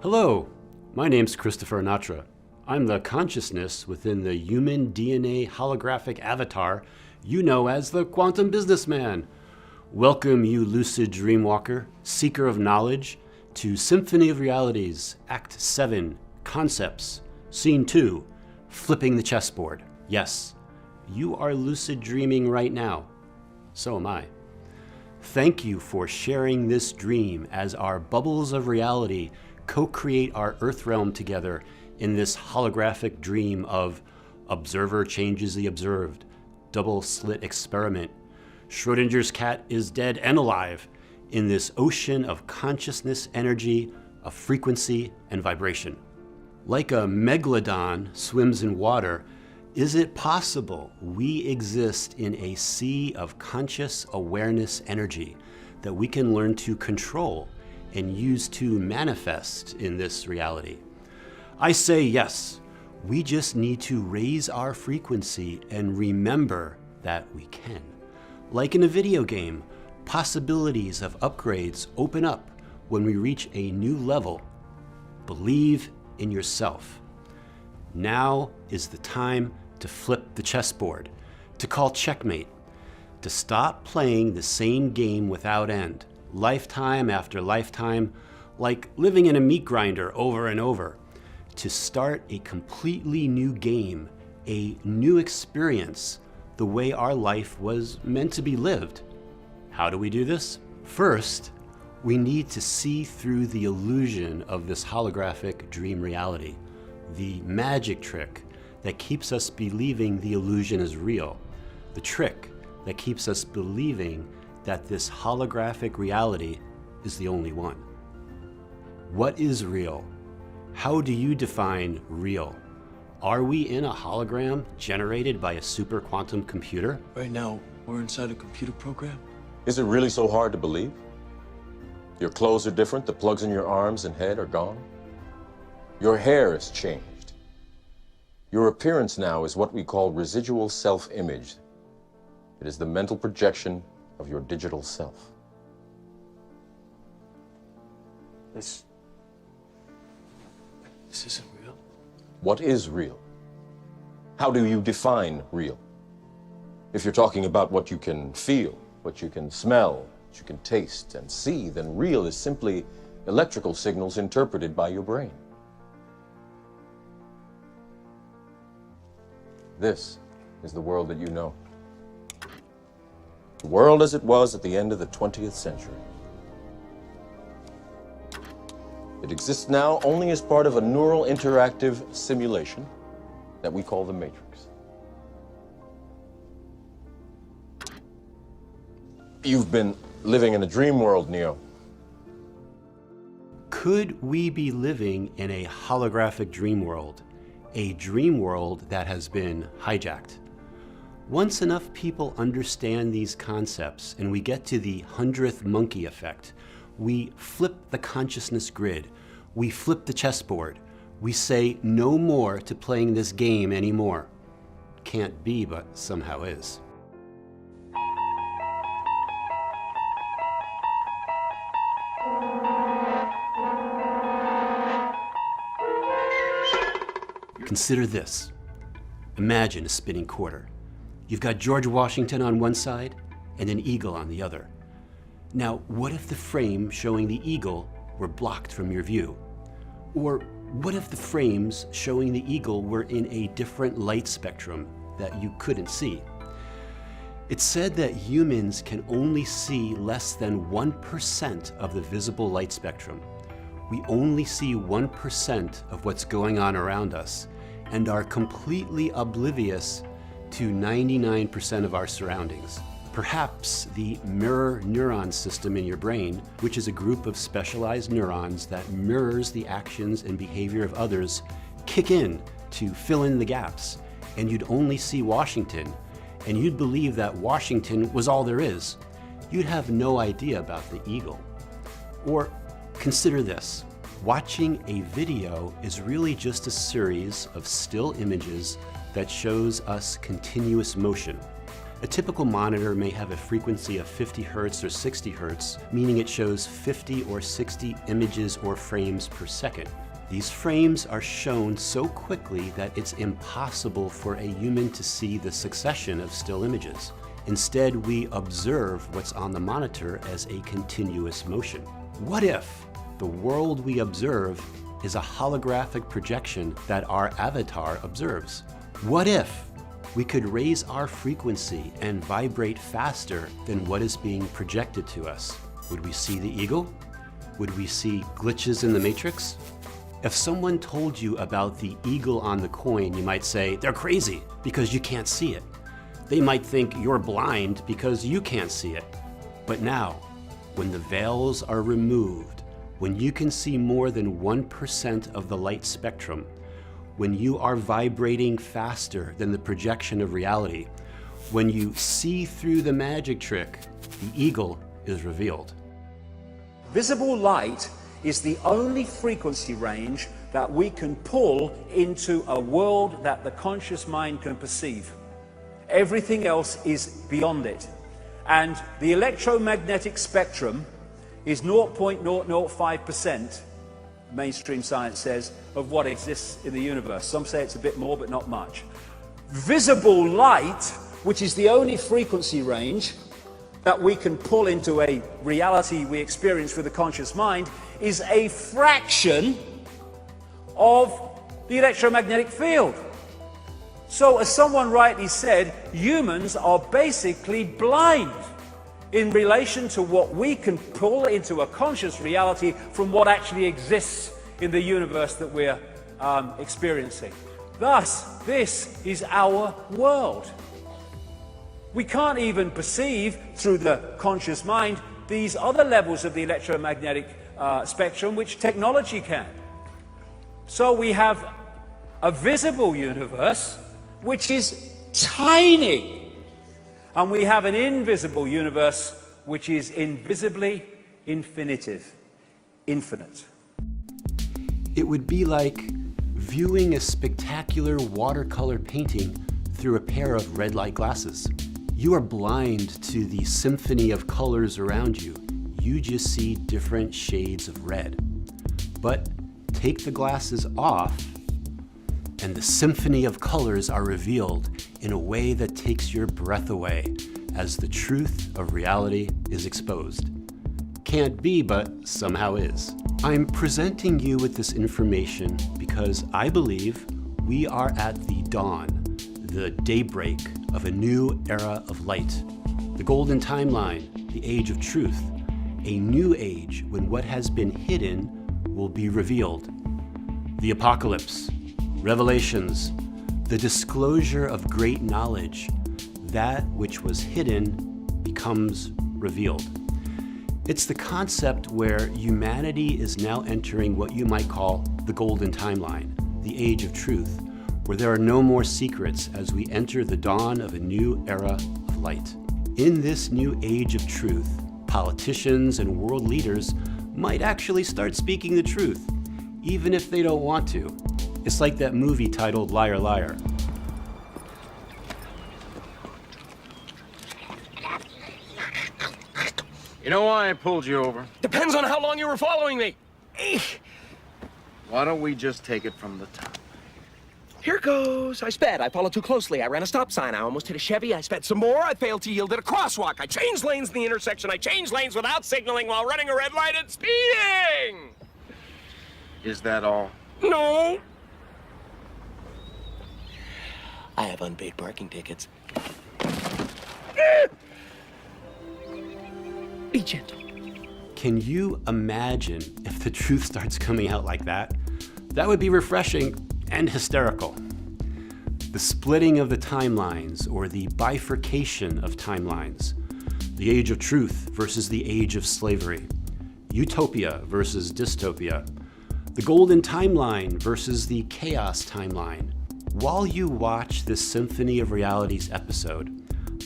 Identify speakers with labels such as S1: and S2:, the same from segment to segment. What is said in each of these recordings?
S1: Hello, my name's Christopher Anatra. I'm the consciousness within the human DNA holographic avatar you know as the quantum businessman. Welcome, you lucid dreamwalker, seeker of knowledge, to Symphony of Realities, Act 7, Concepts, Scene 2, Flipping the Chessboard. Yes, you are lucid dreaming right now. So am I. Thank you for sharing this dream as our bubbles of reality co-create our Earth realm together in this holographic dream of observer changes the observed, double slit experiment. Schrodinger's cat is dead and alive in this ocean of consciousness energy, of frequency and vibration. Like a megalodon swims in water, is it possible we exist in a sea of conscious awareness energy that we can learn to control and use to manifest in this reality? I say yes. We just need to raise our frequency and remember that we can. Like in a video game, possibilities of upgrades open up when we reach a new level. Believe in yourself. Now is the time to flip the chessboard, to call checkmate, to stop playing the same game without end, lifetime after lifetime, like living in a meat grinder over and over, to start a completely new game, a new experience, the way our life was meant to be lived. How do we do this? First, we need to see through the illusion of this holographic dream reality, the magic trick that keeps us believing the illusion is real, the trick that keeps us believing that this holographic reality is the only one. What is real? How do you define real? Are we in a hologram generated by a super quantum computer?
S2: Right now, we're inside a computer program.
S3: Is it really so hard to believe? Your clothes are different, the plugs in your arms and head are gone. Your hair has changed. Your appearance now is what we call residual self-image. It is the mental projection of your digital self.
S2: This isn't real.
S3: What is real? How do you define real? If you're talking about what you can feel, what you can smell, what you can taste and see, then real is simply electrical signals interpreted by your brain. This is the world that you know. The world as it was at the end of the 20th century. It exists now only as part of a neural interactive simulation that we call the Matrix. You've been living in a dream world, Neo.
S1: Could we be living in a holographic dream world? A dream world that has been hijacked. Once enough people understand these concepts and we get to the 100th monkey effect, we flip the consciousness grid, we flip the chessboard, we say no more to playing this game anymore. Can't be, but somehow is. Consider this. Imagine a spinning quarter. You've got George Washington on one side and an eagle on the other. Now, what if the frame showing the eagle were blocked from your view? Or what if the frames showing the eagle were in a different light spectrum that you couldn't see? It's said that humans can only see less than 1% of the visible light spectrum. We only see 1% of what's going on around us and are completely oblivious to 99% of our surroundings. Perhaps the mirror neuron system in your brain, which is a group of specialized neurons that mirrors the actions and behavior of others, kick in to fill in the gaps, and you'd only see Washington, and you'd believe that Washington was all there is. You'd have no idea about the eagle. Or consider this. Watching a video is really just a series of still images that shows us continuous motion. A typical monitor may have a frequency of 50 Hz or 60 Hz, meaning it shows 50 or 60 images or frames per second. These frames are shown so quickly that it's impossible for a human to see the succession of still images. Instead, we observe what's on the monitor as a continuous motion. What if the world we observe is a holographic projection that our avatar observes? What if we could raise our frequency and vibrate faster than what is being projected to us? Would we see the eagle? Would we see glitches in the matrix? If someone told you about the eagle on the coin, you might say, they're crazy because you can't see it. They might think you're blind because you can't see it. But now, when the veils are removed, when you can see more than 1% of the light spectrum, when you are vibrating faster than the projection of reality, when you see through the magic trick, the eagle is revealed.
S4: Visible light is the only frequency range that we can pull into a world that the conscious mind can perceive. Everything else is beyond it. And the electromagnetic spectrum is 0.005%, mainstream science says, of what exists in the universe. Some say it's a bit more, but not much. Visible light, which is the only frequency range that we can pull into a reality we experience with the conscious mind, is a fraction of the electromagnetic field. So, as someone rightly said, humans are basically blind in relation to what we can pull into a conscious reality from what actually exists in the universe that we're experiencing. Thus, this is our world. We can't even perceive through the conscious mind these other levels of the electromagnetic spectrum which technology can. So we have a visible universe which is tiny. And we have an invisible universe which is invisibly infinitive, infinite.
S1: It would be like viewing a spectacular watercolor painting through a pair of red light glasses. You are blind to the symphony of colors around you. You just see different shades of red. But take the glasses off, and the symphony of colors are revealed in a way that takes your breath away as the truth of reality is exposed. Can't be, but somehow is. I'm presenting you with this information because I believe we are at the dawn, the daybreak of a new era of light. The golden timeline, the age of truth, a new age when what has been hidden will be revealed. The apocalypse, revelations, the disclosure of great knowledge, that which was hidden becomes revealed. It's the concept where humanity is now entering what you might call the golden timeline, the age of truth, where there are no more secrets as we enter the dawn of a new era of light. In this new age of truth, politicians and world leaders might actually start speaking the truth, even if they don't want to. It's like that movie titled Liar, Liar.
S5: You know why I pulled you over?
S6: Depends on how long you were following me.
S5: Why don't we just take it from the top?
S6: Here goes. I sped. I followed too closely. I ran a stop sign. I almost hit a Chevy. I sped some more. I failed to yield at a crosswalk. I changed lanes in the intersection. I changed lanes without signaling while running a red light and speeding.
S5: Is that all?
S6: No. I have unpaid parking tickets. Be gentle.
S1: Can you imagine if the truth starts coming out like that? That would be refreshing and hysterical. The splitting of the timelines, or the bifurcation of timelines. The age of truth versus the age of slavery. Utopia versus dystopia. The golden timeline versus the chaos timeline. While you watch this Symphony of Realities episode,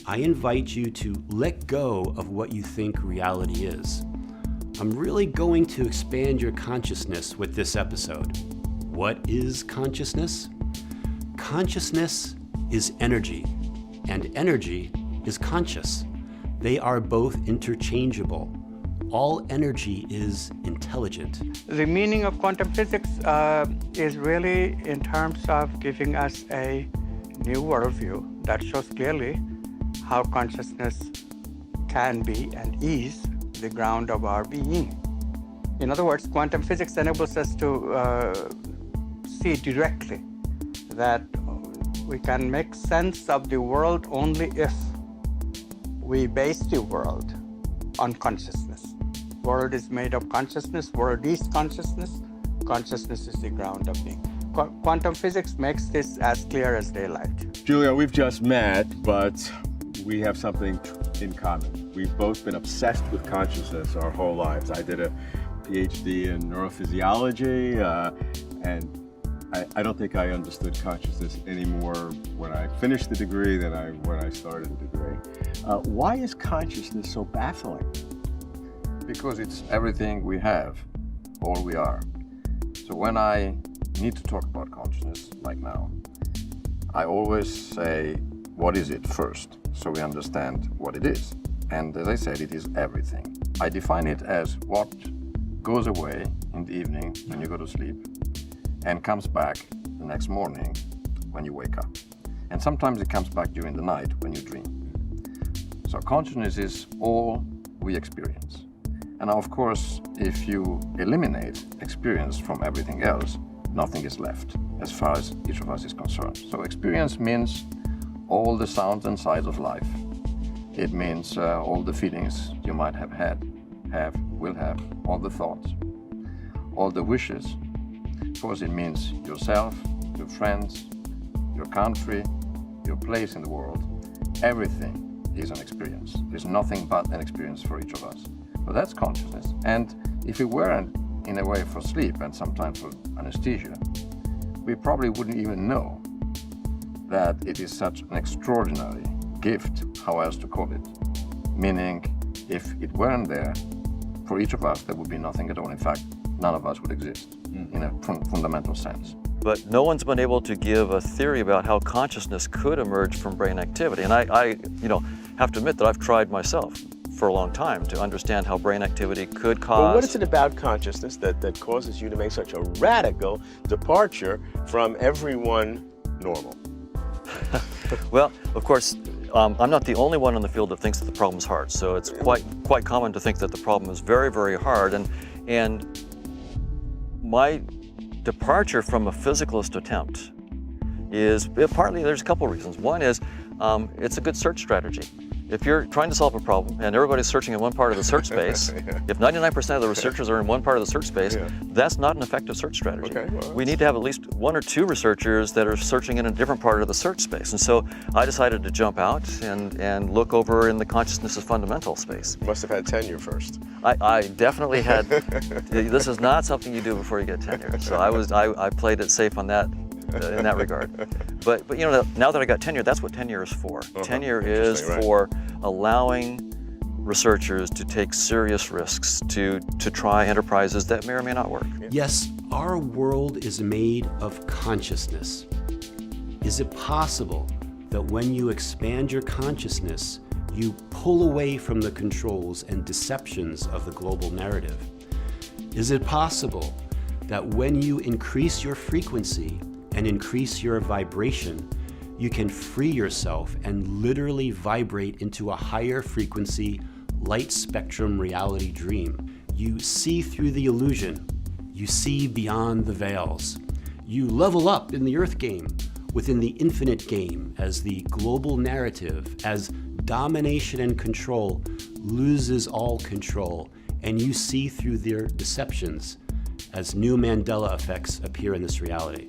S1: I invite you to let go of what you think reality is. I'm really going to expand your consciousness with this episode. What is consciousness? Consciousness is energy, and energy is conscious. They are both interchangeable. All energy is intelligent.
S7: The meaning of quantum physics is really in terms of giving us a new worldview that shows clearly how consciousness can be and is the ground of our being. In other words, quantum physics enables us to see directly that we can make sense of the world only if we base the world on consciousness. World is made of consciousness, world is consciousness, consciousness is the ground of being. Quantum physics makes this as clear as daylight.
S8: Julia, we've just met, but we have something in common. We've both been obsessed with consciousness our whole lives. I did a PhD in neurophysiology, and I don't think I understood consciousness any more when I finished the degree than when I started the degree. Why is consciousness so baffling?
S9: Because it's everything we have, all we are. So when I need to talk about consciousness, like now, I always say, what is it first, so we understand what it is. And as I said, it is everything. I define it as what goes away in the evening when you go to sleep and comes back the next morning when you wake up. And sometimes it comes back during the night when you dream. So consciousness is all we experience. And of course, if you eliminate experience from everything else, nothing is left as far as each of us is concerned. So experience means all the sounds and sights of life. It means all the feelings you might have had, will have, all the thoughts, all the wishes. Of course, it means yourself, your friends, your country, your place in the world. Everything is an experience. There's nothing but an experience for each of us. So that's consciousness. And if it weren't in a way for sleep and sometimes for anesthesia, we probably wouldn't even know that it is such an extraordinary gift, how else to call it. Meaning, if it weren't there, for each of us, there would be nothing at all. In fact, none of us would exist in a fundamental sense.
S10: But no one's been able to give a theory about how consciousness could emerge from brain activity. And I have to admit that I've tried myself for a long time to understand how brain activity could cause...
S11: Well, what is it about consciousness that causes you to make such a radical departure from everyone normal?
S10: Well, of course, I'm not the only one in the field that thinks that the problem is hard. So it's quite common to think that the problem is very, very hard. And my departure from a physicalist attempt is partly, there's a couple reasons. One is it's a good search strategy. If you're trying to solve a problem and everybody's searching in one part of the search space, if 99% of the researchers are in one part of the search space, that's not an effective search strategy.
S11: Okay, well,
S10: we need to have at least 1 or 2 researchers that are searching in a different part of the search space. And so I decided to jump out and look over in the consciousness is fundamental space.
S11: You must have had tenure first.
S10: I definitely had. This is not something you do before you get tenure. So I played it safe on that. In that regard. But you know, now that I got tenure, that's what tenure is for. Tenure is for allowing researchers to take serious risks, to try enterprises that may or may not work.
S1: Yes, our world is made of consciousness. Is it possible that when you expand your consciousness, you pull away from the controls and deceptions of the global narrative? Is it possible that when you increase your frequency and increase your vibration, you can free yourself and literally vibrate into a higher frequency, light spectrum reality dream? You see through the illusion. You see beyond the veils. You level up in the Earth game, within the infinite game, as the global narrative, as domination and control loses all control, and you see through their deceptions as new Mandela effects appear in this reality.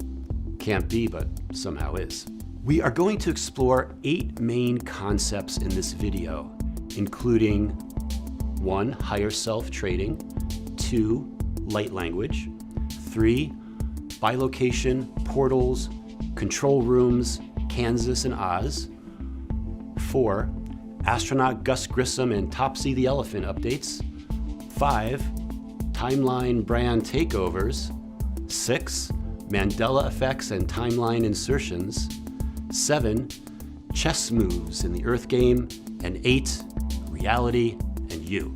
S1: Can't be, but somehow is. We are going to explore 8 main concepts in this video, including 1, higher self trading, 2, light language, 3, bilocation, portals, control rooms, Kansas and Oz, 4, astronaut Gus Grissom and Topsy the Elephant updates, 5, timeline brand takeovers, 6, Mandela effects and timeline insertions, 7, chess moves in the Earth game, and 8, reality and you.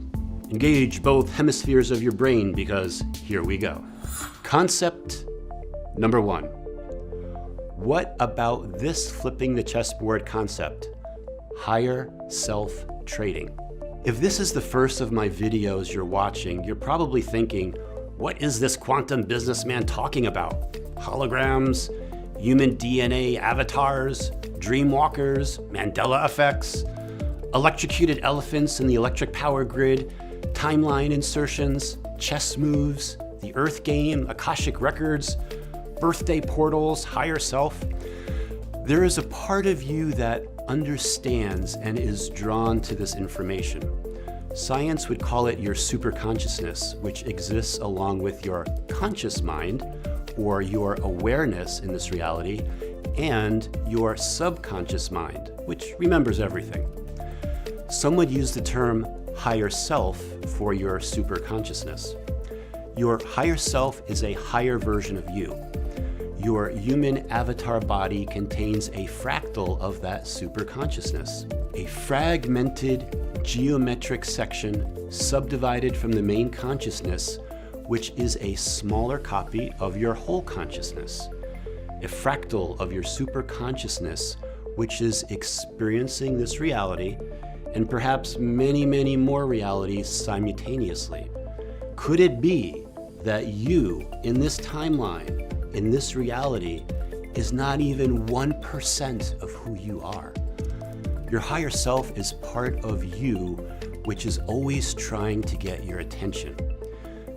S1: Engage both hemispheres of your brain because here we go. Concept number 1. What about this flipping the chessboard concept? Higher self trading. If this is the first of my videos you're watching, you're probably thinking, what is this quantum businessman talking about? Holograms, human DNA avatars, dreamwalkers, Mandela effects, electrocuted elephants in the electric power grid, timeline insertions, chess moves, the Earth game, Akashic records, birthday portals, higher self. There is a part of you that understands and is drawn to this information. Science would call it your superconsciousness, which exists along with your conscious mind, or your awareness in this reality, and your subconscious mind, which remembers everything. Some would use the term higher self for your superconsciousness. Your higher self is a higher version of you. Your human avatar body contains a fractal of that superconsciousness, a fragmented geometric section subdivided from the main consciousness, which is a smaller copy of your whole consciousness, a fractal of your superconsciousness, which is experiencing this reality and perhaps many, many more realities simultaneously. Could it be that you, in this timeline, in this reality, is not even 1% of who you are? Your higher self is part of you, which is always trying to get your attention.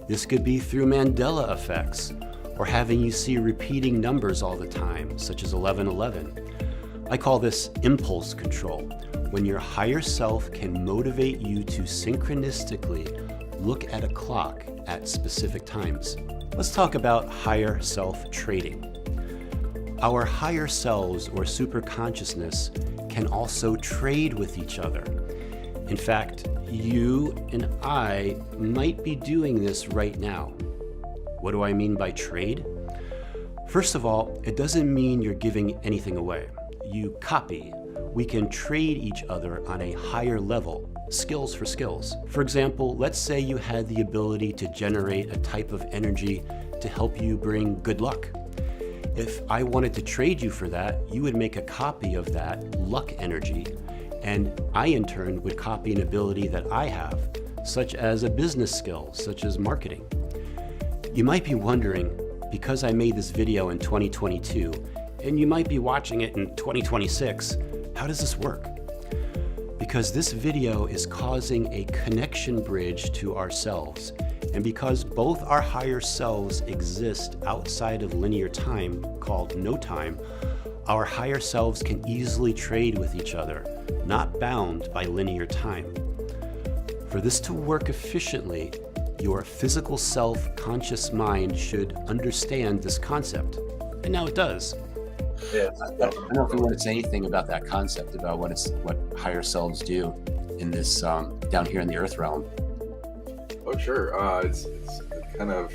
S1: This could be through Mandela effects, or having you see repeating numbers all the time, such as 1111. I call this impulse control, when your higher self can motivate you to synchronistically look at a clock at specific times. Let's talk about higher self trading. Our higher selves or superconsciousness can also trade with each other. In fact, you and I might be doing this right now. What do I mean by trade? First of all, it doesn't mean you're giving anything away. You copy. We can trade each other on a higher level, skills for skills. For example, let's say you had the ability to generate a type of energy to help you bring good luck. If I wanted to trade you for that, you would make a copy of that luck energy, and I in turn would copy an ability that I have, such as a business skill, such as marketing. You might be wondering, because I made this video in 2022, and you might be watching it in 2026, how does this work? Because this video is causing a connection bridge to ourselves, and because both our higher selves exist outside of linear time, called no time, our higher selves can easily trade with each other, not bound by linear time. For this to work efficiently, your physical self-conscious mind should understand this concept, and now it does.
S12: Yeah, I don't know if you want to say anything about that concept, about what higher selves do in this down here in the Earth realm.
S13: Oh, sure. It's kind of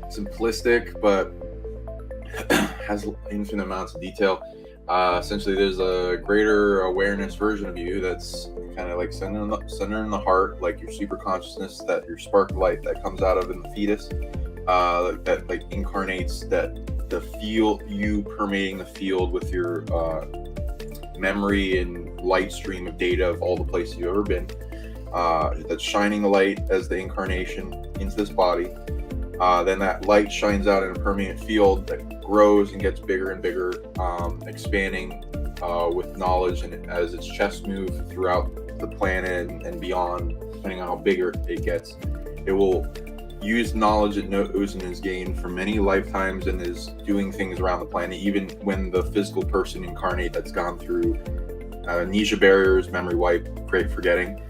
S13: simplistic, but has infinite amounts of detail. Essentially, there's a greater awareness version of you that's kind of like center in the heart, like your super consciousness, that your spark of light that comes out of in the fetus, that like incarnates that the field, you permeating the field with your memory and light stream of data of all the places you've ever been. That's shining the light as the incarnation into this body. Then that light shines out in a permeant field that grows and gets bigger and bigger, expanding with knowledge, and as its chess move throughout the planet and beyond, depending on how bigger it gets, it will use knowledge it knows and has gained for many lifetimes and is doing things around the planet, even when the physical person incarnate that's gone through amnesia barriers, memory wipe, great forgetting,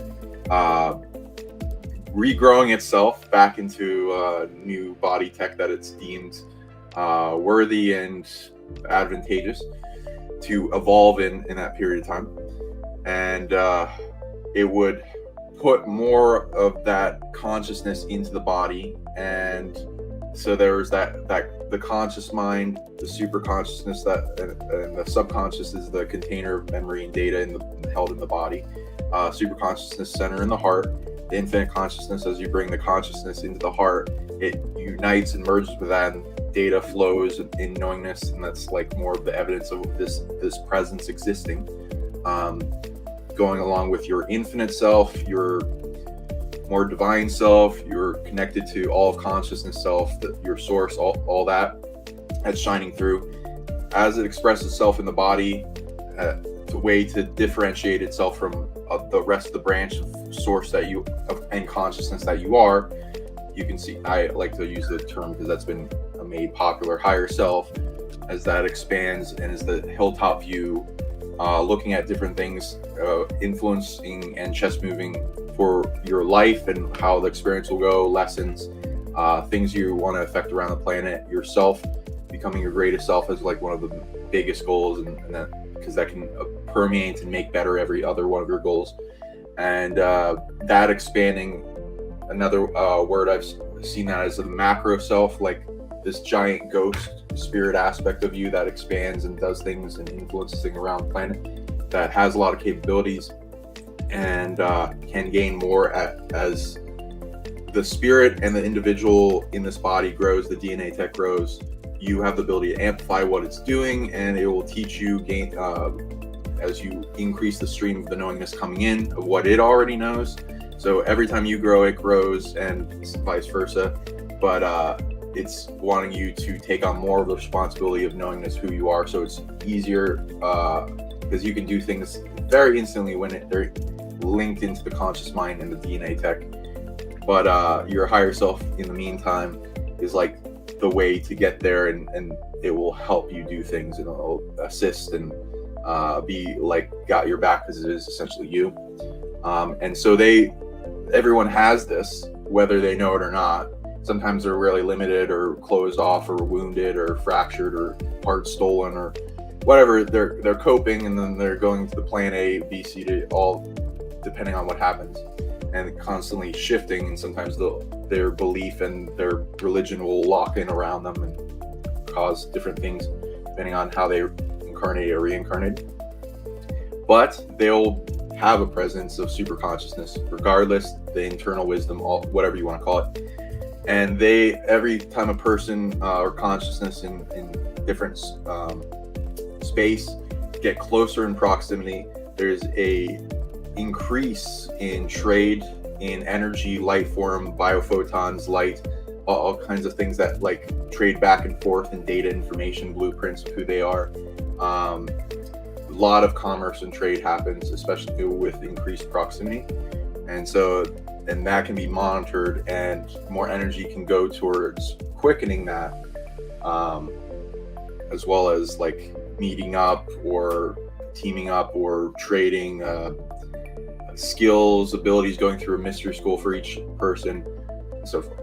S13: regrowing itself back into new body tech that it's deemed worthy and advantageous to evolve in that period of time. And it would put more of that consciousness into the body, and so there's that the conscious mind, the super consciousness, that and the subconscious is the container of memory and data held in the body. superconsciousness center in the heart, the infinite consciousness. As you bring the consciousness into the heart, it unites and merges with that, and data flows in knowingness, and that's like more of the evidence of this presence existing, going along with your infinite self, your more divine self, you're connected to all of consciousness self, your source, all that's shining through. As it expresses itself in the body, it's a way to differentiate itself from the rest of the branch of source and consciousness that you are. You can see, I like to use the term because that's been made popular, higher self, as that expands and is the hilltop view, looking at different things, influencing and chess moving for your life and how the experience will go, lessons, things you want to affect around the planet, yourself, becoming your greatest self is like one of the biggest goals, and that, because that can permeate and make better every other one of your goals. And that expanding, another word I've seen that as a macro self, like this giant ghost spirit aspect of you that expands and does things and influences things around the planet, that has a lot of capabilities and can gain more as the spirit and the individual in this body grows, the DNA tech grows. You have the ability to amplify what it's doing, and it will teach you as you increase the stream of the knowingness coming in of what it already knows. So every time you grow, it grows, and vice versa. But it's wanting you to take on more of the responsibility of knowingness who you are. So it's easier because you can do things very instantly when they're linked into the conscious mind and the DNA tech. But your higher self, in the meantime, is like the way to get there, and it will help you do things, and it'll assist and be like got your back, because it is essentially you. And so everyone has this, whether they know it or not. Sometimes they're really limited or closed off or wounded or fractured or heart stolen or whatever. They're coping, and then they're going to the plan A, B, C, D, all depending on what happens, and constantly shifting. And sometimes their belief and their religion will lock in around them and cause different things depending on how they incarnate or reincarnate. But they'll have a presence of super consciousness, regardless, the internal wisdom, whatever you want to call it. And every time a person or consciousness in different space get closer in proximity, there's a increase in trade, in energy, light form, biophotons, light, all kinds of things that like trade back and forth in data, information, blueprints of who they are. A lot of commerce and trade happens, especially with increased proximity. And that can be monitored, and more energy can go towards quickening that, as well as like meeting up or teaming up or trading skills, abilities, going through a mystery school for each person, and so forth.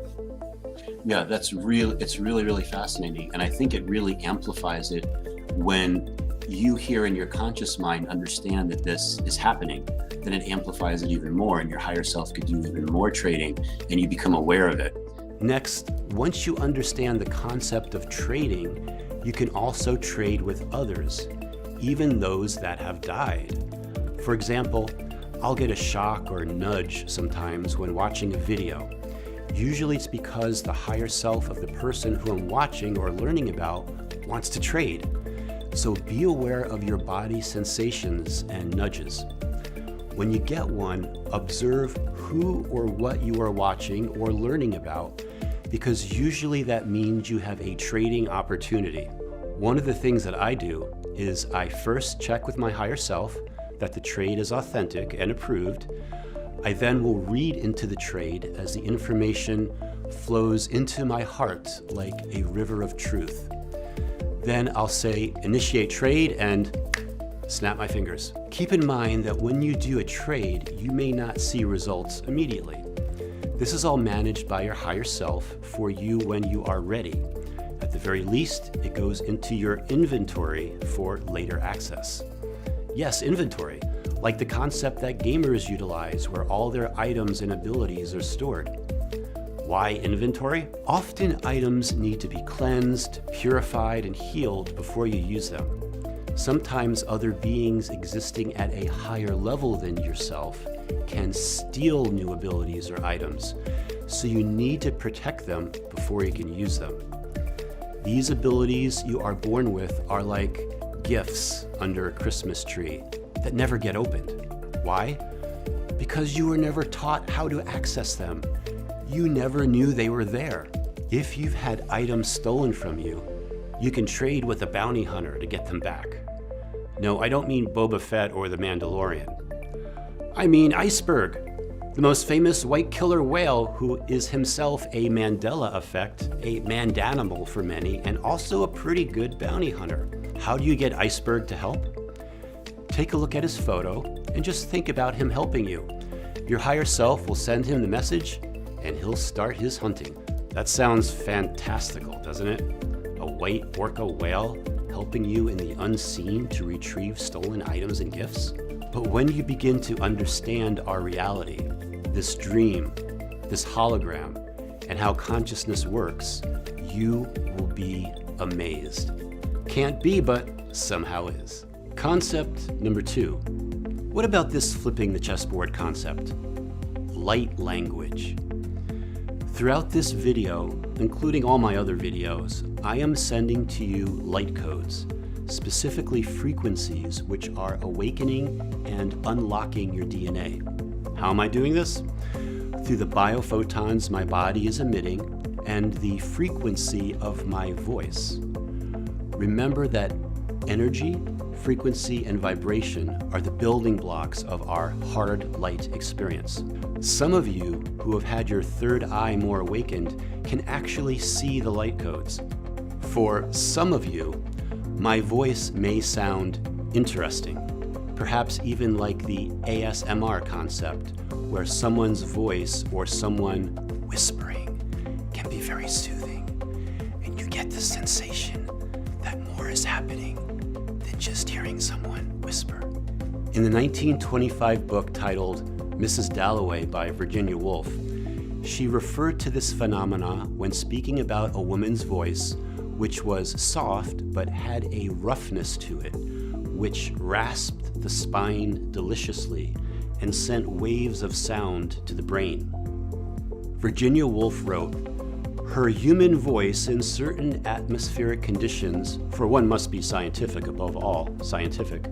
S12: Yeah, it's really, really fascinating. And I think it really amplifies it when you here in your conscious mind understand that this is happening. Then it amplifies it even more, and your higher self could do even more trading, and you become aware of it.
S1: Next, once you understand the concept of trading, you can also trade with others, even those that have died. For example, I'll get a shock or nudge sometimes when watching a video. Usually it's because the higher self of the person who I'm watching or learning about wants to trade. So be aware of your body sensations and nudges. When you get one, observe who or what you are watching or learning about, because usually that means you have a trading opportunity. One of the things that I do is I first check with my higher self that the trade is authentic and approved. I then will read into the trade as the information flows into my heart like a river of truth. Then I'll say, initiate trade, and snap my fingers. Keep in mind that when you do a trade, you may not see results immediately. This is all managed by your higher self for you when you are ready. At the very least, it goes into your inventory for later access. Yes, inventory, like the concept that gamers utilize where all their items and abilities are stored. Why inventory? Often items need to be cleansed, purified, and healed before you use them. Sometimes other beings existing at a higher level than yourself can steal new abilities or items, so you need to protect them before you can use them. These abilities you are born with are like gifts under a Christmas tree that never get opened. Why? Because you were never taught how to access them. You never knew they were there. If you've had items stolen from you, you can trade with a bounty hunter to get them back. No, I don't mean Boba Fett or the Mandalorian. I mean Iceberg, the most famous white killer whale who is himself a Mandela effect, a mandanimal for many, and also a pretty good bounty hunter. How do you get Iceberg to help? Take a look at his photo and just think about him helping you. Your higher self will send him the message and he'll start his hunting. That sounds fantastical, doesn't it? A white orca whale helping you in the unseen to retrieve stolen items and gifts? But when you begin to understand our reality, this dream, this hologram, and how consciousness works, you will be amazed. Can't be, but somehow is. Concept number 2. What about this flipping the chessboard concept? Light language. Throughout this video, including all my other videos, I am sending to you light codes, specifically frequencies which are awakening and unlocking your DNA. How am I doing this? Through the biophotons my body is emitting and the frequency of my voice. Remember that energy, frequency, and vibration are the building blocks of our hard light experience. Some of you who have had your third eye more awakened can actually see the light codes. For some of you, my voice may sound interesting, perhaps even like the ASMR concept, where someone's voice or someone whispering can be very soothing, and you get the sensation that more is happening than just hearing someone whisper. In the 1925 book titled Mrs. Dalloway by Virginia Woolf, she referred to this phenomena when speaking about a woman's voice which was soft but had a roughness to it, which rasped the spine deliciously and sent waves of sound to the brain. Virginia Woolf wrote, "Her human voice in certain atmospheric conditions, for one must be scientific above all, scientific,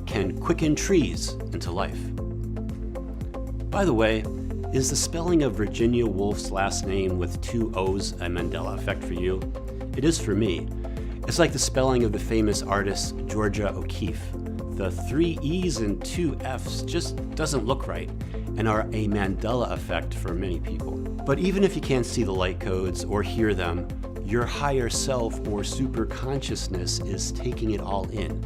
S1: can quicken trees into life." By the way, is the spelling of Virginia Woolf's last name with 2 O's a Mandela effect for you? It is for me. It's like the spelling of the famous artist Georgia O'Keeffe. The 3 E's and 2 F's just doesn't look right and are a Mandela effect for many people. But even if you can't see the light codes or hear them, your higher self or super consciousness is taking it all in.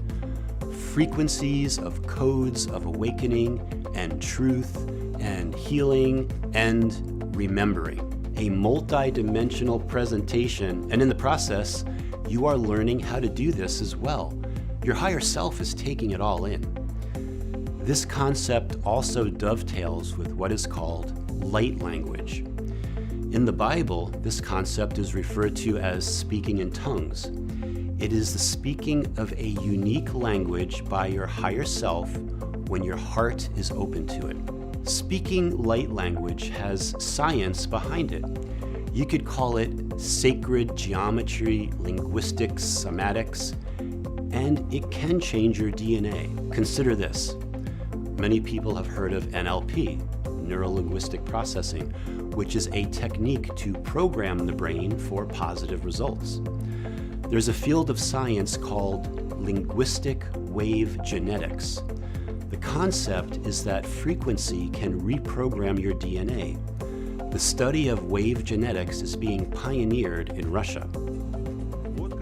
S1: Frequencies of codes of awakening and truth and healing and remembering. A multi-dimensional presentation, and in the process, you are learning how to do this as well. Your higher self is taking it all in. This concept also dovetails with what is called light language. In the Bible, this concept is referred to as speaking in tongues. It is the speaking of a unique language by your higher self when your heart is open to it. Speaking light language has science behind it. You could call it sacred geometry, linguistics, somatics, and it can change your DNA. Consider this. Many people have heard of NLP, neuro-linguistic processing, which is a technique to program the brain for positive results. There's a field of science called linguistic wave genetics. The concept is that frequency can reprogram your DNA. The study of wave genetics is being pioneered in Russia.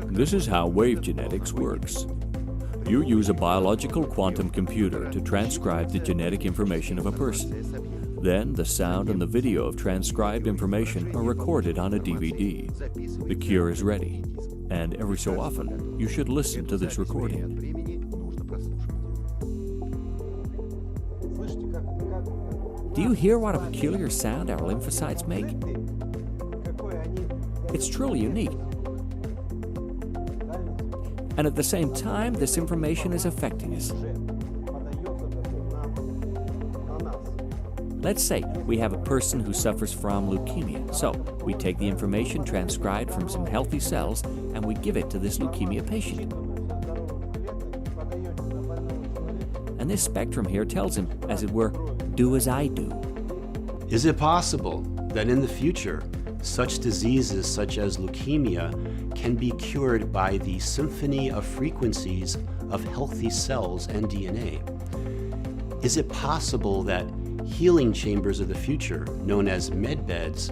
S14: This is how wave genetics works. You use a biological quantum computer to transcribe the genetic information of a person. Then the sound and the video of transcribed information are recorded on a DVD. The cure is ready, and every so often you should listen to this recording. Do you hear what a peculiar sound our lymphocytes make? It's truly unique. And at the same time, this information is affecting us. Let's say we have a person who suffers from leukemia. So we take the information transcribed from some healthy cells and we give it to this leukemia patient. And this spectrum here tells him, as it were, do as I do.
S1: Is it possible that in the future, such diseases such as leukemia can be cured by the symphony of frequencies of healthy cells and DNA? Is it possible that healing chambers of the future, known as medbeds,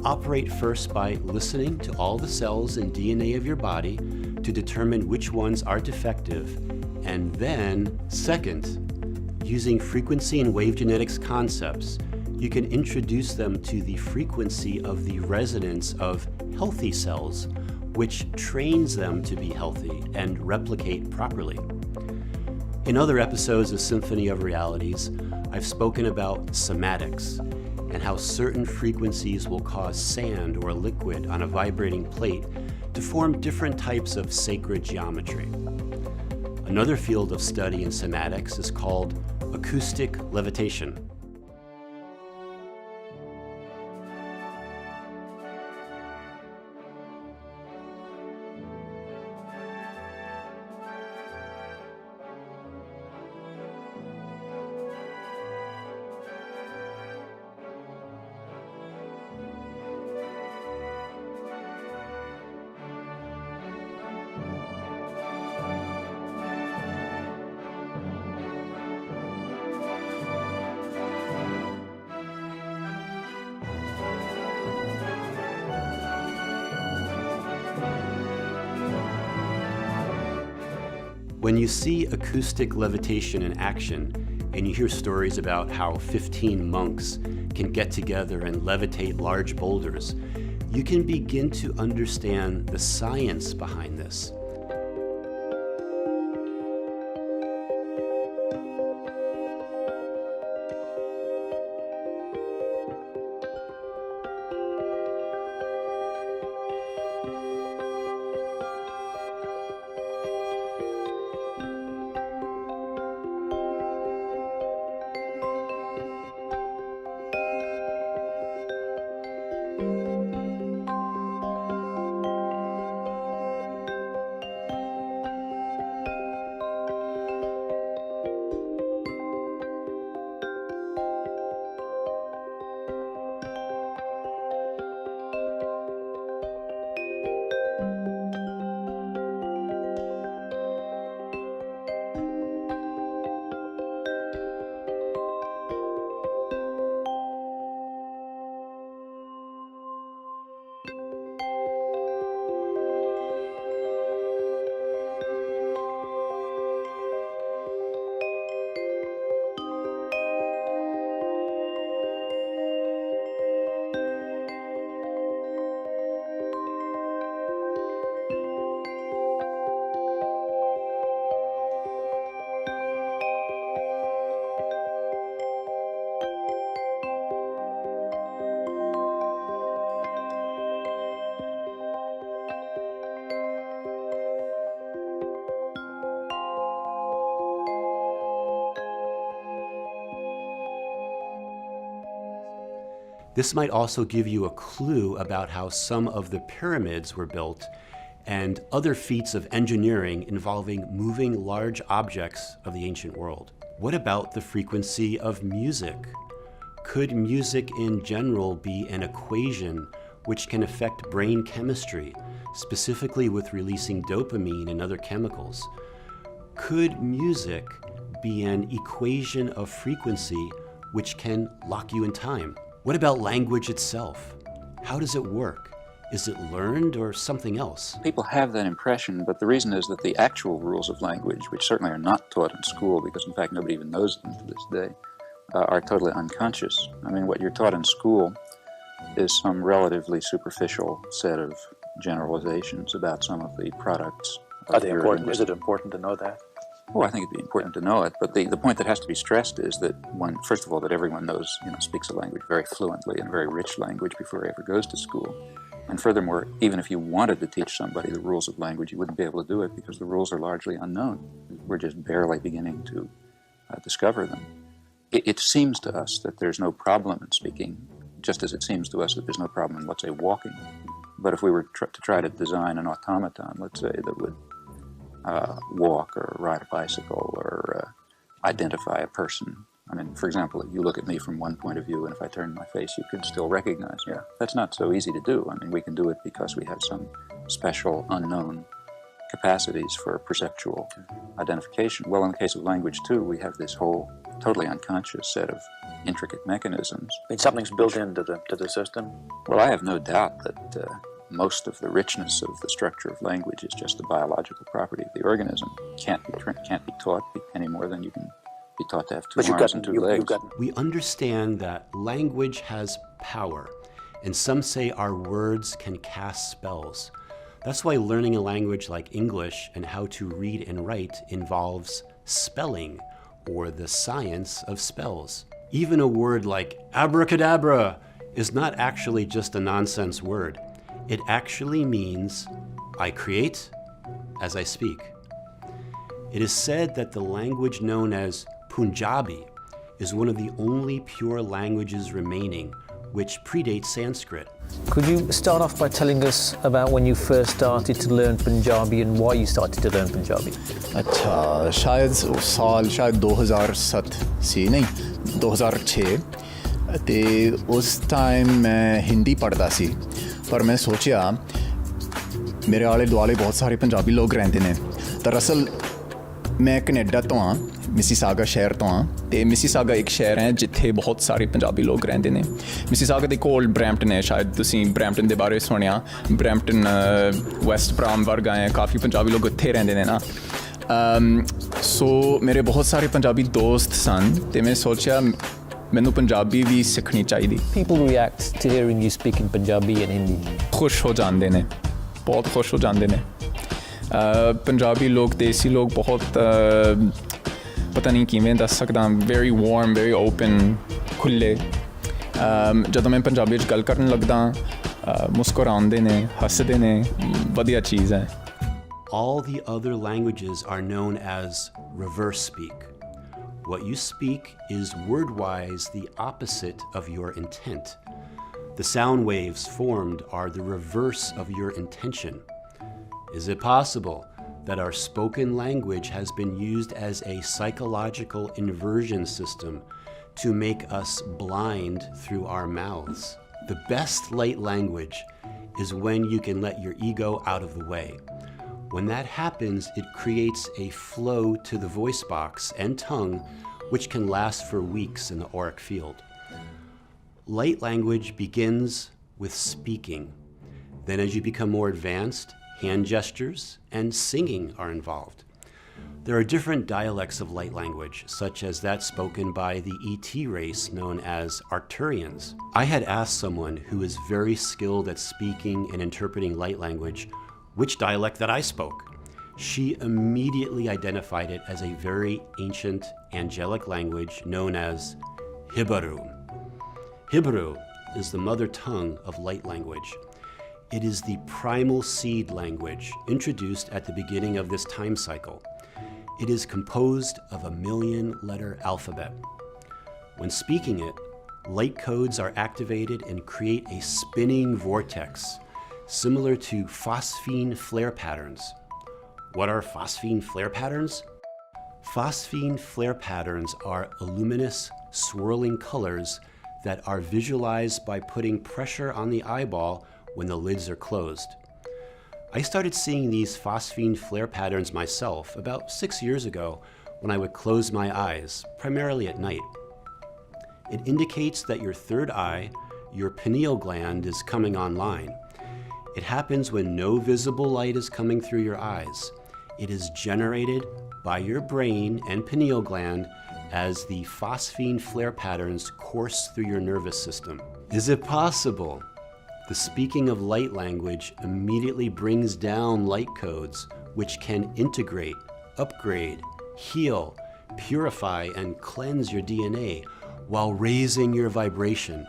S1: operate first by listening to all the cells and DNA of your body to determine which ones are defective, and then, second, using frequency and wave genetics concepts, you can introduce them to the frequency of the resonance of healthy cells, which trains them to be healthy and replicate properly. In other episodes of Symphony of Realities, I've spoken about somatics and how certain frequencies will cause sand or liquid on a vibrating plate to form different types of sacred geometry. Another field of study in somatics is called acoustic levitation. When you see acoustic levitation in action, and you hear stories about how 15 monks can get together and levitate large boulders, you can begin to understand the science behind this. This might also give you a clue about how some of the pyramids were built and other feats of engineering involving moving large objects of the ancient world. What about the frequency of music? Could music in general be an equation which can affect brain chemistry, specifically with releasing dopamine and other chemicals? Could music be an equation of frequency which can lock you in time? What about language itself? How does it work? Is it learned or something else?
S15: People have that impression, but the reason is that the actual rules of language, which certainly are not taught in school, because in fact nobody even knows them to this day, are totally unconscious. I mean, what you're taught in school is some relatively superficial set of generalizations about some of the products.
S2: Are they important? Is it important to know that?
S15: Well, I think it'd be important to know it, but the point that has to be stressed is that first of all, that everyone knows, speaks a language very fluently and very rich language before he ever goes to school. And furthermore, even if you wanted to teach somebody the rules of language, you wouldn't be able to do it because the rules are largely unknown. We're just barely beginning to discover them. It seems to us that there's no problem in speaking, just as it seems to us that there's no problem in, let's say, walking. But if we were to try to design an automaton, let's say, that would walk or ride a bicycle or identify a person. I mean, for example, if you look at me from one point of view, and if I turn my face, you can still recognize me. That's not so easy to do. I mean, we can do it because we have some special unknown capacities for perceptual identification. Well, in the case of language, too, we have this whole totally unconscious set of intricate mechanisms.
S2: I mean, something's built into the system?
S15: Well, I have no doubt that most of the richness of the structure of language is just the biological property of the organism. Can't be taught any more than you can be taught to have two arms and two legs.
S1: We understand that language has power, and some say our words can cast spells. That's why learning a language like English and how to read and write involves spelling, or the science of spells. Even a word like abracadabra is not actually just a nonsense word. It actually means I create as I speak. It is said that the language known as Punjabi is one of the only pure languages remaining, which predates Sanskrit.
S16: Could you start off by telling us about when you first started to learn Punjabi and why you started to learn Punjabi?
S17: अच्छा, शायद साल 2007 ਸੀ नहीं 2006 ਤੇ ਉਸ time ਮੈਂ ਹਿੰਦੀ ਪੜ੍ਹਦਾ ਸੀ ਪਰ ਮੈਂ ਸੋਚਿਆ ਮੇਰੇ ਆਲੇ ਦੁਆਲੇ ਬਹੁਤ ਸਾਰੇ ਪੰਜਾਬੀ ਲੋਕ ਰਹਿੰਦੇ ਨੇ ਦਰਅਸਲ ਮੈਂ ਕੈਨੇਡਾ ਤੋਂ ਹਾਂ ਮਿਸੀਸਾਗਾ ਸ਼ਹਿਰ ਤੋਂ ਹਾਂ ਤੇ ਮਿਸੀਸਾਗਾ ਇੱਕ ਸ਼ਹਿਰ ਹੈ ਜਿੱਥੇ ਬਹੁਤ ਸਾਰੇ ਪੰਜਾਬੀ ਲੋਕ ਰਹਿੰਦੇ ਨੇ ਮਿਸੀਸਾਗਾ ਦੇ ਕੋਲ ਬਰੈਂਪਟਨ ਹੈ ਸ਼ਾਇਦ ਤੁਸੀਂ ਬਰੈਂਪਟਨ ਦੇ ਬਾਰੇ ਸੁਣਿਆ ਬਰੈਂਪਟਨ ਵੈਸਟ ਬ੍ਰਾਮ ਵਰਗਾ ਹੈ ਕਾਫੀ ਪੰਜਾਬੀ ਲੋਕ ਉੱਥੇ ਰਹਿੰਦੇ ਨੇ ਨਾ ਸੋ ਮੇਰੇ ਬਹੁਤ ਸਾਰੇ ਪੰਜਾਬੀ ਦੋਸਤ ਸਨ ਤੇ ਮੈਂ ਸੋਚਿਆ ਮੈਨੂੰ ਪੰਜਾਬੀ ਵੀ ਸਿੱਖਣੀ ਚਾਹੀਦੀ
S16: People react to hearing you speaking Punjabi and Hindi.
S17: ਖੁਸ਼ ਹੋ ਜਾਂਦੇ ਨੇ ਬਹੁਤ ਖੁਸ਼ ਹੋ ਜਾਂਦੇ ਨੇ ਪੰਜਾਬੀ ਲੋਕ ਦੇਸੀ ਲੋਕ ਬਹੁਤ ਪਤਾ ਨਹੀਂ ਕਿਵੇਂ ਦੱਸ ਸਕਦਾ very warm, very open, ਖੁੱਲ੍ਹੇ ਜਦੋਂ ਮੈਂ ਪੰਜਾਬੀ 'ਚ ਗੱਲ ਕਰਨ ਲੱਗਦਾ ਮੁਸਕਰਾਉਂਦੇ ਨੇ ਹੱਸਦੇ ਨੇ ਵਧੀਆ ਚੀਜ਼ ਹੈ
S1: All the other languages are known as reverse speak. What you speak is word-wise the opposite of your intent. The sound waves formed are the reverse of your intention. Is it possible that our spoken language has been used as a psychological inversion system to make us blind through our mouths? The best light language is when you can let your ego out of the way. When that happens, it creates a flow to the voice box and tongue, which can last for weeks in the auric field. Light language begins with speaking. Then as you become more advanced, hand gestures and singing are involved. There are different dialects of light language, such as that spoken by the ET race known as Arcturians. I had asked someone who is very skilled at speaking and interpreting light language which dialect that I spoke. She immediately identified it as a very ancient angelic language known as Hebrew. Hebrew is the mother tongue of light language. It is the primal seed language introduced at the beginning of this time cycle. It is composed of a 1,000,000-letter alphabet. When speaking it, light codes are activated and create a spinning vortex similar to phosphine flare patterns. What are phosphine flare patterns? Phosphine flare patterns are luminous, swirling colors that are visualized by putting pressure on the eyeball when the lids are closed. I started seeing these phosphine flare patterns myself about 6 years ago when I would close my eyes, primarily at night. It indicates that your third eye, your pineal gland, is coming online. It happens when no visible light is coming through your eyes. It is generated by your brain and pineal gland as the phosphine flare patterns course through your nervous system. Is it possible? The speaking of light language immediately brings down light codes which can integrate, upgrade, heal, purify, and cleanse your DNA while raising your vibration.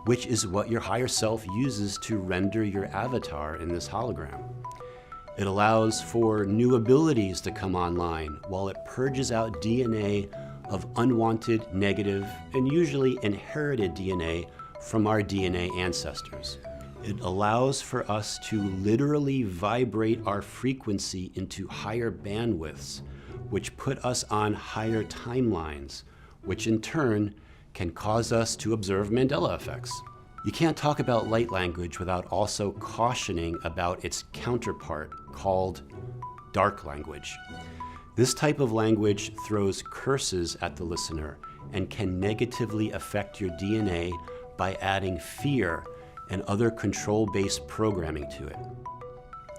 S1: which is what your higher self uses to render your avatar in this hologram. It allows for new abilities to come online while it purges out DNA of unwanted, negative, and usually inherited DNA from our DNA ancestors. It allows for us to literally vibrate our frequency into higher bandwidths, which put us on higher timelines, which in turn can cause us to observe Mandela effects. You can't talk about light language without also cautioning about its counterpart called dark language. This type of language throws curses at the listener and can negatively affect your DNA by adding fear and other control-based programming to it.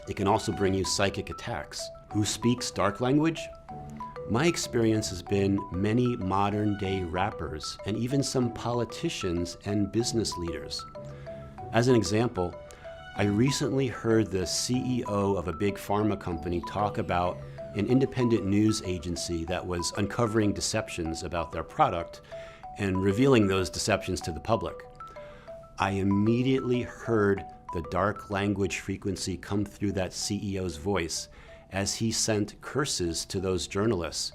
S1: It can also bring you psychic attacks. Who speaks dark language? My experience has been many modern-day rappers and even some politicians and business leaders. As an example, I recently heard the CEO of a big pharma company talk about an independent news agency that was uncovering deceptions about their product and revealing those deceptions to the public. I immediately heard the dark language frequency come through that CEO's voice as he sent curses to those journalists,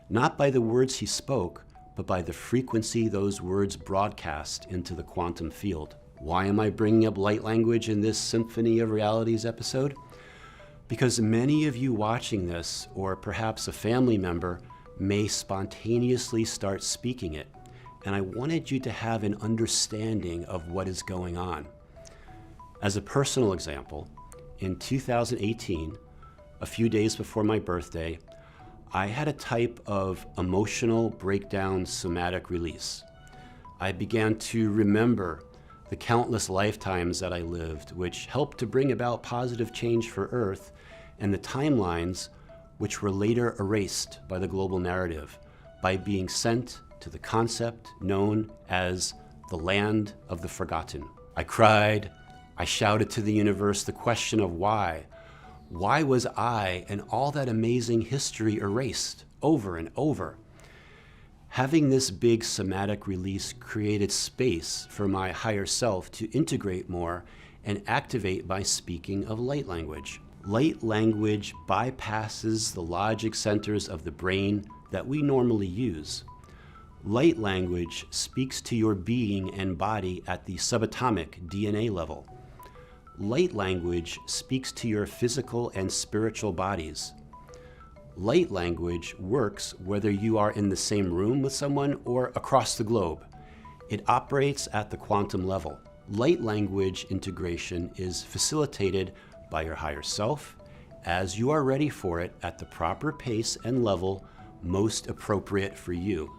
S1: not by the words he spoke, but by the frequency those words broadcast into the quantum field. Why am I bringing up light language in this Symphony of Realities episode? Because many of you watching this, or perhaps a family member, may spontaneously start speaking it, and I wanted you to have an understanding of what is going on. As a personal example, in 2018, a few days before my birthday, I had a type of emotional breakdown somatic release. I began to remember the countless lifetimes that I lived, which helped to bring about positive change for Earth, and the timelines which were later erased by the global narrative by being sent to the concept known as the land of the forgotten. I cried, I shouted to the universe the question of why. Why was I and all that amazing history erased over and over? Having this big somatic release created space for my higher self to integrate more and activate by speaking of light language. Light language bypasses the logic centers of the brain that we normally use. Light language speaks to your being and body at the subatomic DNA level. Light language speaks to your physical and spiritual bodies. Light language works whether you are in the same room with someone or across the globe. It operates at the quantum level. Light language integration is facilitated by your higher self as you are ready for it at the proper pace and level most appropriate for you.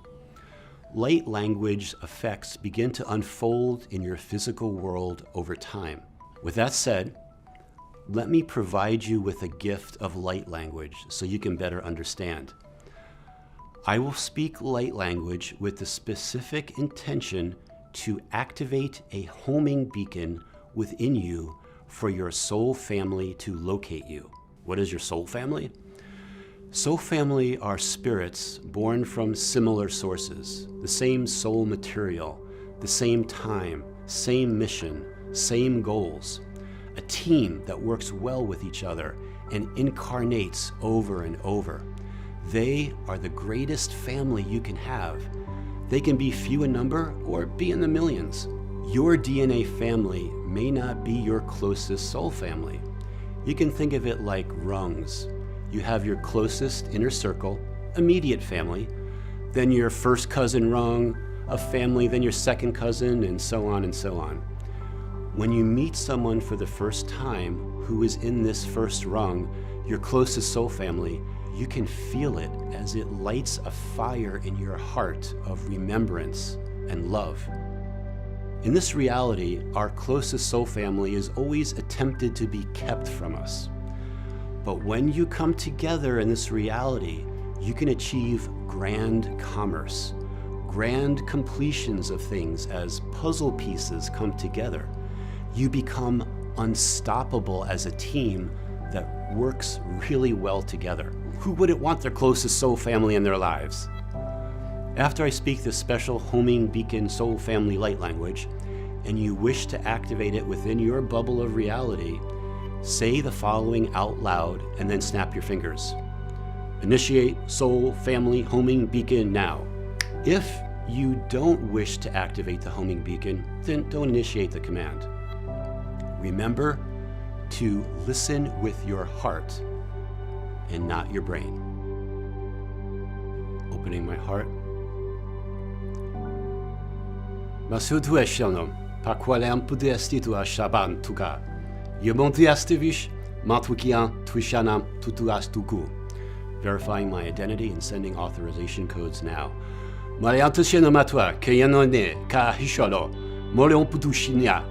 S1: Light language effects begin to unfold in your physical world over time. With that said, let me provide you with a gift of light language so you can better understand. I will speak light language with the specific intention to activate a homing beacon within you for your soul family to locate you. What is your soul family? Soul family are spirits born from similar sources, the same soul material, the same time, same mission, same goals. A team that works well with each other and incarnates over and over. They are the greatest family you can have. They can be few in number or be in the millions. Your DNA family may not be your closest soul family. You can think of it like rungs. You have your closest inner circle, immediate family, then your first cousin rung of family, then your second cousin, and so on and so on. When you meet someone for the first time who is in this first rung, your closest soul family, you can feel it as it lights a fire in your heart of remembrance and love. In this reality, our closest soul family is always attempted to be kept from us. But when you come together in this reality, you can achieve grand commerce, grand completions of things as puzzle pieces come together. You become unstoppable as a team that works really well together. Who wouldn't want their closest soul family in their lives? After I speak this special homing beacon soul family light language, and you wish to activate it within your bubble of reality, say the following out loud and then snap your fingers. Initiate soul family homing beacon now. If you don't wish to activate the homing beacon, then don't initiate the command. Remember to listen with your heart and not your brain. Opening my heart. Masutu eshelnom, pakwalem pudeestitu ashaban tuka. Yobontiastivish, matwikian twishanam tutuastuku. Verifying my identity and sending authorization codes now. Mariantushianomatwa, kayanone, ka hisholo, moleon putushinia,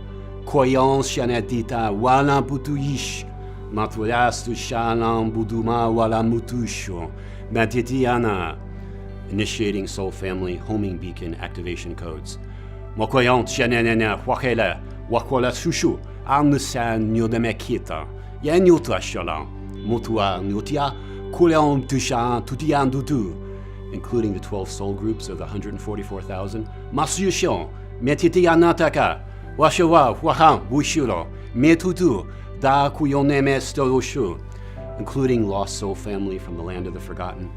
S1: koyan shanadita, wala putuish, matwastu shanam buduma wala mutusho, matitiana. Initiating soul family homing beacon activation codes. Mokoyan shananana, wakela, wakola sushu, anusan nyodemekita, yanyuta shalam, mutua nutia, kuleon tushan tutian dutu. Including the 12 soul groups of the 144,000. Masuyushon, metiti anataka, washawa, wahan, wushuro, metutu, da kuyoneme stoshu. Including lost soul family from the land of the forgotten.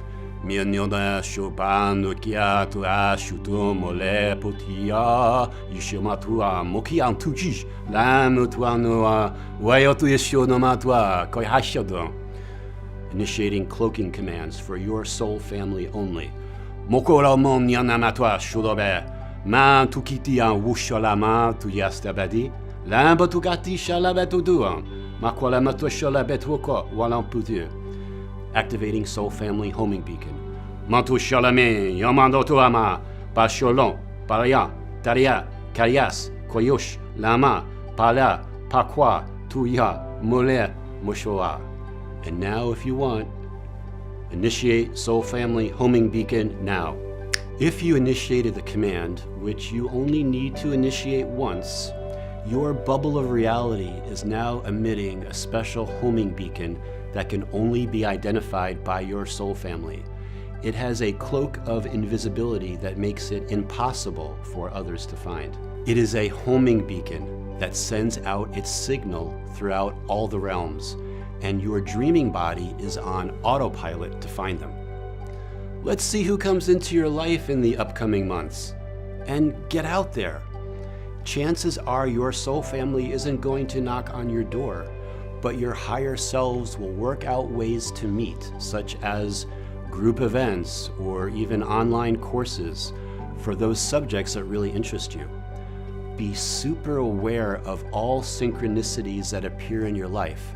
S1: Mianyoda shoban nukia tua shutu mole putia, yishimatua, mokian tujish, lamutuanua, wayotu yeshonomatua, koihashodo. Initiating cloaking commands for your soul family only. Mokora mon yanamatwa shurobe, man tukitian wusholama tu yastabadi, lamba tukati shalabetuduan, makwalamatua shalabetwoko walamputu. Activating soul family homing beacon. Mantu shalame, yamando tuama, pasholon, parayan, taria, karias, koyosh, lama, pala, pakwa, tuya, mole, mushoa. And now, if you want, initiate soul family homing beacon now. If you initiated the command, which you only need to initiate once, your bubble of reality is now emitting a special homing beacon that can only be identified by your soul family. It has a cloak of invisibility that makes it impossible for others to find. It is a homing beacon that sends out its signal throughout all the realms, and your dreaming body is on autopilot to find them. Let's see who comes into your life in the upcoming months. And get out there. Chances are your soul family isn't going to knock on your door, but your higher selves will work out ways to meet, such as group events or even online courses for those subjects that really interest you. Be super aware of all synchronicities that appear in your life.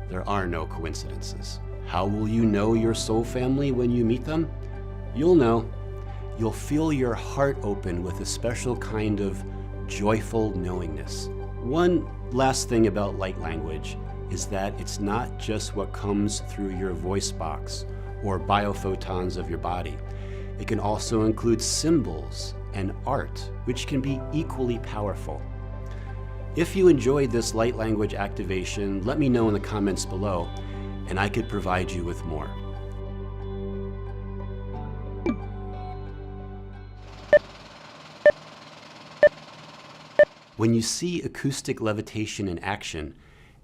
S1: There are no coincidences. How will you know your soul family when you meet them? You'll know. You'll feel your heart open with a special kind of joyful knowingness. One last thing about light language is that it's not just what comes through your voice box or biophotons of your body. It can also include symbols and art, which can be equally powerful. If you enjoyed this light language activation, let me know in the comments below, and I could provide you with more. When you see acoustic levitation in action,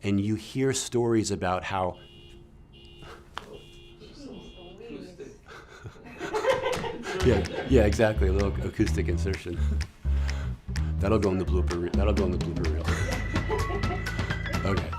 S1: and you hear stories about how yeah, exactly, a little acoustic insertion. That'll go in the blooper reel. Okay.